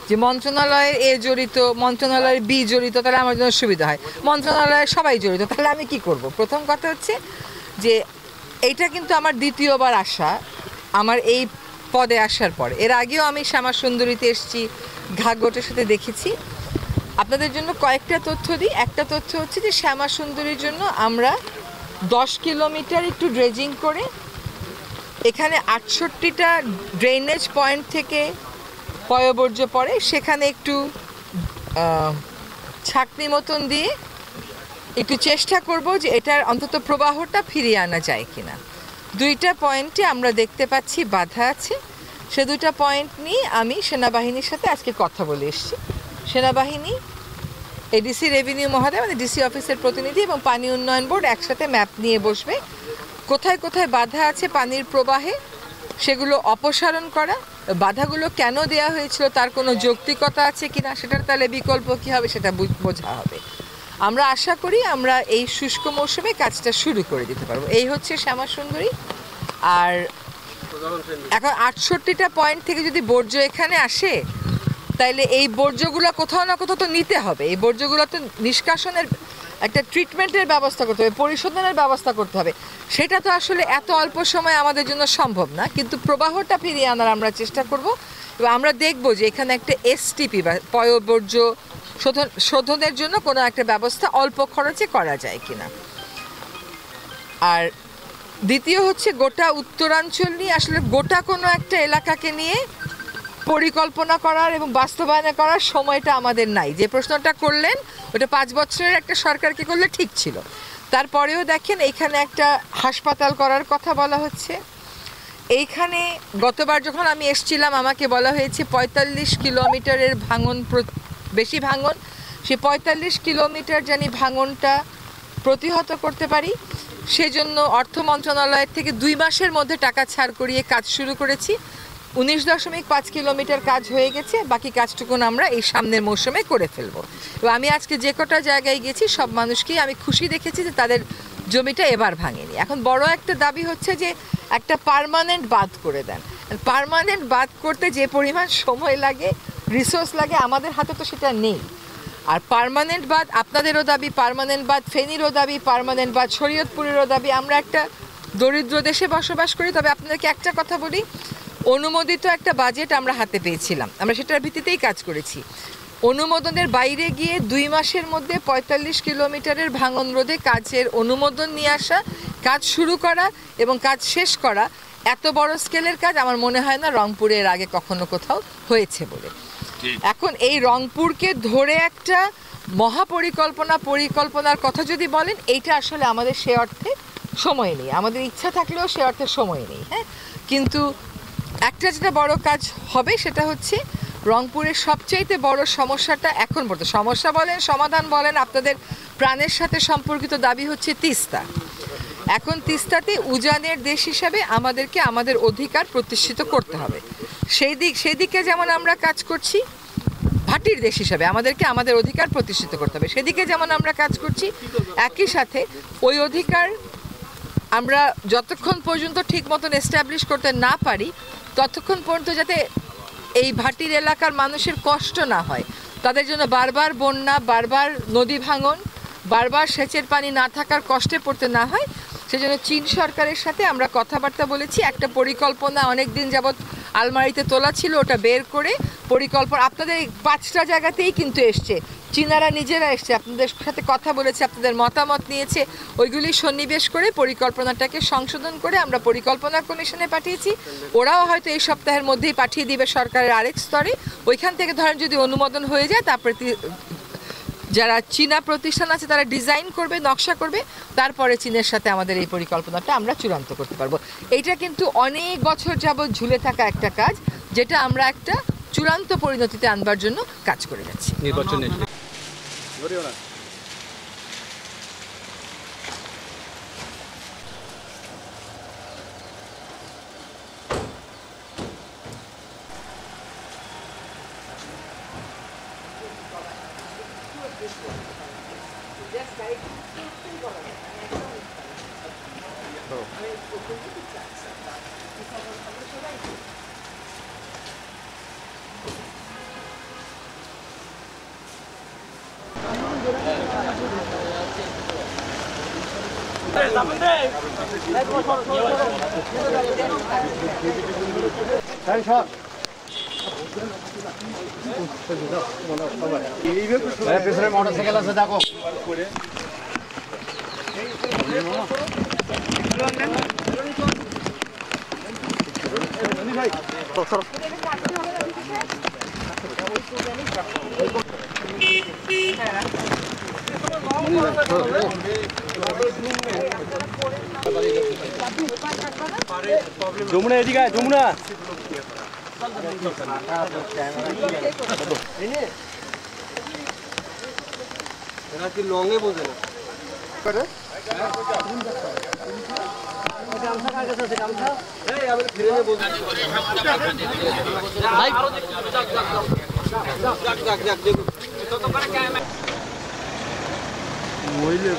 যে মন্ত্রণালয়ের এ জড়িত, মন্ত্রণালয়ের বি জড়িত, তাহলে আমার জন্য সুবিধা হয়। মন্ত্রণালয়ের সবাই জড়িত, তাহলে আমি কি করব? প্রথম কথা হচ্ছে যে এইটা কিন্তু আমার দ্বিতীয়বার আসা, আমার এই পদে আসার পরে। এর আগেও আমি শ্যামাসুন্দরীতে এসেছি, ঘাগটের সাথে দেখেছি। আপনাদের জন্য কয়েকটা তথ্য দিই। একটা তথ্য হচ্ছে যে শ্যামাসুন্দরীর জন্য আমরা 10 কিলোমিটার একটু ড্রেজিং করে এখানে 68টা ড্রেনেজ পয়েন্ট থেকে পয়ঃবর্জ্য পড়ে, সেখানে একটু ছাঁকনি মতন দিয়ে একটু চেষ্টা করব যে এটার অন্তত প্রবাহটা ফিরিয়ে আনা যায় কিনা। 2টা পয়েন্টে আমরা দেখতে পাচ্ছি বাধা আছে। সে 2টা পয়েন্ট নিয়ে আমি সেনাবাহিনীর সাথে আজকে কথা বলে এসেছি। সেনাবাহিনী, এডিসি রেভিনিউ মহোদয়, মানে ডিসি অফিসের প্রতিনিধি এবং পানি উন্নয়ন বোর্ড একসাথে ম্যাপ নিয়ে বসবে। কোথায় কোথায় বাধা আছে পানির প্রবাহে সেগুলো অপসারণ করা, বাধাগুলো কেন দেয়া হয়েছিল তার কোনো যৌক্তিকতা আছে কিনা, সেটার তাহলে বিকল্প কী হবে সেটা বোঝা হবে। আমরা আশা করি আমরা এই শুষ্ক মৌসুমে কাজটা শুরু করে দিতে পারবো। এই হচ্ছে শ্যামাসুন্দরী। আর এখন 68টা পয়েন্ট থেকে যদি বর্জ্য এখানে আসে, তাইলে এই বর্জ্যগুলো কোথাও না কোথাও তো নিতে হবে। এই বর্জ্যগুলো তো নিষ্কাশনের একটা ট্রিটমেন্টের ব্যবস্থা করতে হবে, পরিশোধনের ব্যবস্থা করতে হবে। সেটা তো আসলে এত অল্প সময় আমাদের জন্য সম্ভব না, কিন্তু প্রবাহটা ফিরিয়ে আনার আমরা চেষ্টা করব। এবং আমরা দেখব যে এখানে একটা এসটিপি বা পয়ঃবর্জ্য শোধনের জন্য কোনো একটা ব্যবস্থা অল্প খরচে করা যায় কিনা। আর দ্বিতীয় হচ্ছে গোটা উত্তরাঞ্চল নিয়ে, আসলে গোটা কোনো একটা এলাকাকে নিয়ে পরিকল্পনা করার এবং বাস্তবায়ন করার সময়টা আমাদের নাই। যে প্রশ্নটা করলেন ওটা 5 বছরের একটা সরকারকে করলে ঠিক ছিল। তারপরেও দেখেন এইখানে একটা হাসপাতাল করার কথা বলা হচ্ছে। এইখানে গতবার যখন আমি এসেছিলাম আমাকে বলা হয়েছে 45 কিলোমিটারের ভাঙন, বেশি ভাঙন। সে 45 কিলোমিটার জানি ভাঙনটা প্রতিহত করতে পারি, সেজন্য অর্থ মন্ত্রণালয়ের থেকে 2 মাসের মধ্যে টাকা ছাড় করিয়ে কাজ শুরু করেছি। 19.5 কিলোমিটার কাজ হয়ে গেছে, বাকি কাজটুকুন আমরা এই সামনের মৌসুমে করে ফেলবো। এবং আমি আজকে যে কটা জায়গায় গেছি সব মানুষকেই আমি খুশি দেখেছি যে তাদের জমিটা এবার ভাঙেনি। এখন বড় একটা দাবি হচ্ছে যে একটা পার্মানেন্ট বাঁধ করে দেন। পার্মানেন্ট বাঁধ করতে যে পরিমাণ সময় লাগে, রিসোর্স লাগে, আমাদের হাতে তো সেটা নেই। আর পার্মানেন্ট বাঁধ আপনাদেরও দাবি, পার্মানেন্ট বাঁধ ফেনীরও দাবি, পার্মানেন্ট বাঁধ শরীয়তপুরেরও দাবি। আমরা একটা দরিদ্র দেশে বসবাস করি। তবে আপনাদেরকে একটা কথা বলি, অনুমোদিত একটা বাজেট আমরা হাতে পেয়েছিলাম, আমরা সেটার ভিত্তিতেই কাজ করেছি। অনুমোদনের বাইরে গিয়ে 2 মাসের মধ্যে 45 কিলোমিটারের ভাঙন রোধে কাজের অনুমোদন নিয়ে আসা, কাজ শুরু করা এবং কাজ শেষ করা, এত বড় স্কেলের কাজ আমার মনে হয় না রংপুরের আগে কখনো কোথাও হয়েছে বলে। এখন এই রংপুরকে ধরে একটা পরিকল্পনার কথা যদি বলেন, এইটা আসলে আমাদের সে অর্থে সময় নেই। আমাদের ইচ্ছা থাকলেও সে অর্থে সময় নেই। হ্যাঁ, কিন্তু একটা যেটা বড় কাজ হবে সেটা হচ্ছে রংপুরের সবচাইতে বড় সমস্যাটা এখন পর্যন্ত, সমস্যা বলেন সমাধান বলেন, আপনাদের প্রাণের সাথে সম্পর্কিত দাবি হচ্ছে তিস্তা। এখন তিস্তাতে উজানের দেশ হিসাবে আমাদেরকে আমাদের অধিকার প্রতিষ্ঠিত করতে হবে। সেদিকে যেমন আমরা কাজ করছি, ভাটির দেশ হিসাবে আমাদেরকে আমাদের অধিকার প্রতিষ্ঠিত করতে হবে, সেদিকে যেমন আমরা কাজ করছি, একই সাথে ওই অধিকার আমরা যতক্ষণ পর্যন্ত ঠিক মতন এস্টাবলিশ করতে না পারি ততক্ষণ পর্যন্ত যাতে এই ভাটির এলাকার মানুষের কষ্ট না হয়, তাদের জন্য বারবার বন্যা, বারবার নদী ভাঙন, বারবার সেচের পানি না থাকার কষ্টে পড়তে না হয়, সেজন্য চীন সরকারের সাথে আমরা কথাবার্তা বলেছি। একটা পরিকল্পনা অনেক দিন যাবৎ আলমারিতে তোলা ছিল, ওটা বের করে পরিকল্পনা আপনাদের 5টা জায়গাতেই কিন্তু এসছে, চীনারা নিজেরা এসছে, আপনাদের সাথে কথা বলেছে, আপনাদের মতামত নিয়েছে, ওইগুলি সন্নিবেশ করে পরিকল্পনাটাকে সংশোধন করে আমরা পরিকল্পনা কমিশনে পাঠিয়েছি। ওরাও হয়তো এই সপ্তাহের মধ্যেই পাঠিয়ে দিবে সরকারের আরেক স্তরে। ওইখান থেকে ধরেন যদি অনুমোদন হয়ে যায়, তারপরে যারা চীনা প্রতিষ্ঠান আছে তারা ডিজাইন করবে, নকশা করবে, তারপরে চীনের সাথে আমাদের এই পরিকল্পনাটা আমরা চূড়ান্ত করতে পারবো। এইটা কিন্তু অনেক বছর যাবৎ ঝুলে থাকা একটা কাজ, যেটা আমরা একটা চূড়ান্ত পরিণতিতে আনবার জন্য কাজ করে যাচ্ছি। নির্বাচনে পিছনে মোটরসাইকেল আছে দেখো যমুনা এদিকে আয়, যমুনা এরা কি লঙে বোঝে না মহিলা